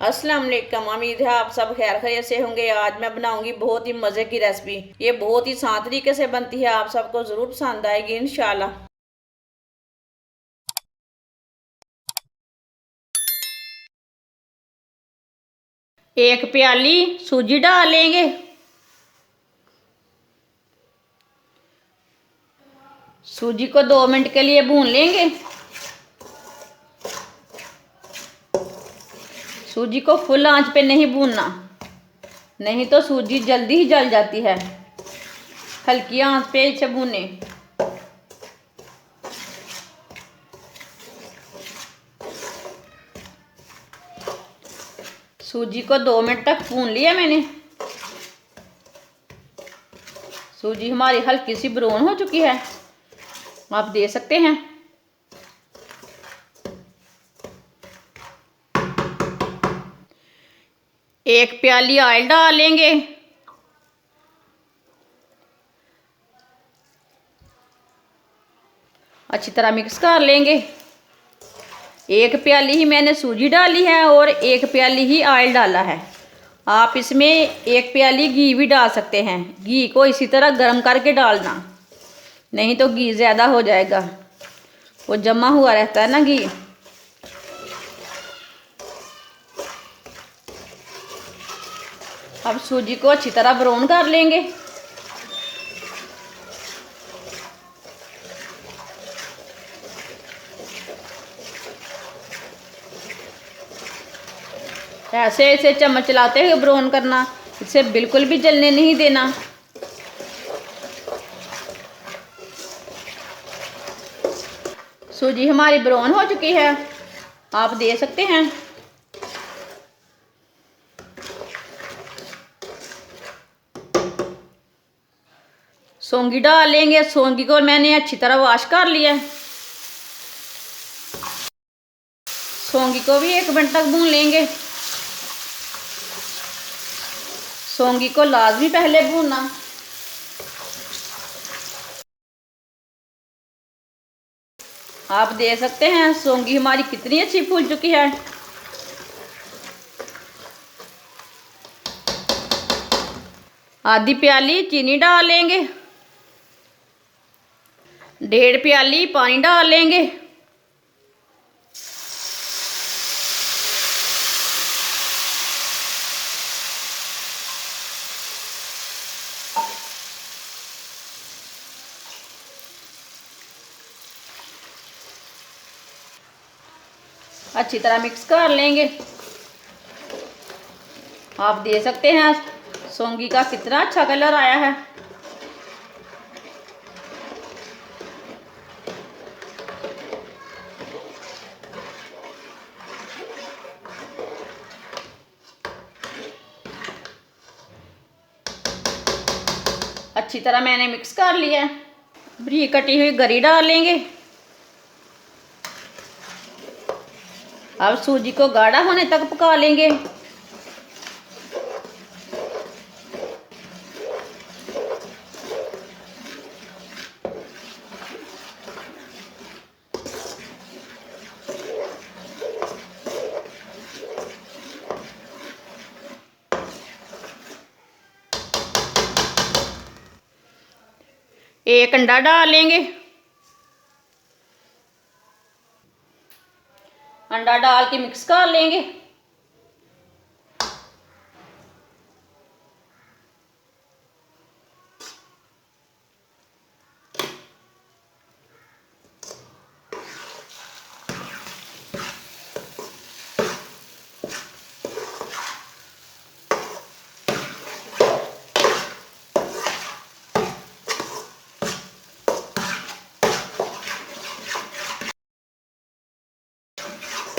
अस्सलाम वालेकुम। उम्मीद है आप सब खैर खैरियत से होंगे। आज मैं बनाऊंगी बहुत ही मज़े की रेसिपी। ये बहुत ही आसान तरीके से बनती है, आप सबको ज़रूर पसंद आएगी इंशाल्लाह। एक प्याली सूजी डाल लेंगे। सूजी को 2 मिनट के लिए भून लेंगे। सूजी को फुल आंच पे नहीं भूनना, नहीं तो सूजी जल्दी ही जल जाती है। हल्की आंच पे इसे भूने। सूजी को 2 मिनट तक भून लिया मैंने। सूजी हमारी हल्की सी ब्राउन हो चुकी है, आप दे सकते हैं। एक प्याली ऑयल डाल लेंगे। अच्छी तरह मिक्स कर लेंगे। एक प्याली ही मैंने सूजी डाली है और एक प्याली ही ऑयल डाला है। आप इसमें एक प्याली घी भी डाल सकते हैं। घी को इसी तरह गर्म करके डालना, नहीं तो घी ज़्यादा हो जाएगा, वो जमा हुआ रहता है ना घी। अब सूजी को अच्छी तरह ब्राउन कर लेंगे। ऐसे ऐसे चम्मच चलाते हुए ब्राउन करना, इसे बिल्कुल भी जलने नहीं देना। सूजी हमारी ब्राउन हो चुकी है, आप दे सकते हैं। सौंगी डाल लेंगे। सौंगी को मैंने अच्छी तरह वॉश कर लिया। सौंगी को भी 1 मिनट तक भून लेंगे। सौंगी को लाजमी पहले भूनना। आप दे सकते हैं सौंगी हमारी कितनी अच्छी फूल चुकी है। आधी प्याली चीनी डाल लेंगे। 1.5 प्याली पानी डाल लेंगे। अच्छी तरह मिक्स कर लेंगे। आप दे सकते हैं सौंगी का कितना अच्छा कलर आया है। अच्छी तरह मैंने मिक्स कर लिया है। बारीक कटी हुई गरी डाल लेंगे। अब सूजी को गाढ़ा होने तक पका लेंगे। एक अंडा डाल लेंगे। अंडा डाल के मिक्स कर लेंगे।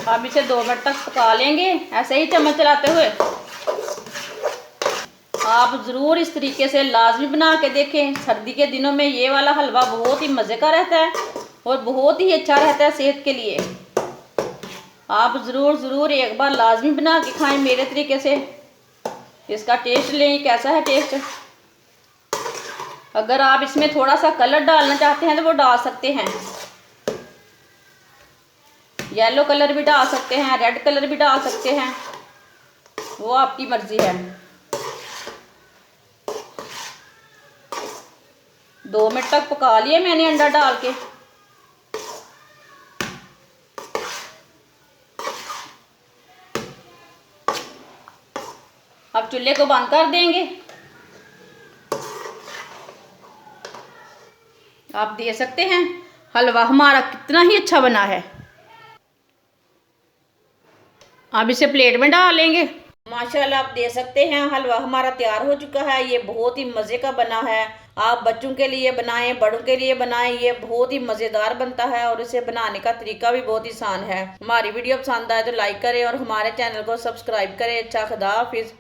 अब इसे 2 मिनट तक पका लेंगे, ऐसे ही चम्मच चलाते हुए। आप ज़रूर इस तरीके से लाजमी बना के देखें। सर्दी के दिनों में ये वाला हलवा बहुत ही मज़े का रहता है और बहुत ही अच्छा रहता है सेहत के लिए। आप ज़रूर एक बार लाजमी बना के खाएं मेरे तरीके से। इसका टेस्ट लें, कैसा है टेस्ट। अगर आप इसमें थोड़ा सा कलर डालना चाहते हैं तो वो डाल सकते हैं। येलो कलर भी डाल सकते हैं, रेड कलर भी डाल सकते हैं। वो आपकी मर्जी है। 2 मिनट तक पका लिए मैंने अंडा डाल के। अब चूल्हे को बंद कर देंगे। आप दे सकते हैं हलवा हमारा कितना ही अच्छा बना है। अब इसे प्लेट में डालेंगे। माशाल्लाह आप दे सकते हैं हलवा हमारा तैयार हो चुका है। ये बहुत ही मज़े का बना है। आप बच्चों के लिए बनाएं, बड़ों के लिए बनाएं, ये बहुत ही मज़ेदार बनता है और इसे बनाने का तरीका भी बहुत ही आसान है। हमारी वीडियो पसंद आए तो लाइक करें और हमारे चैनल को सब्सक्राइब करें। अच्छा, खुदा हाफिज़।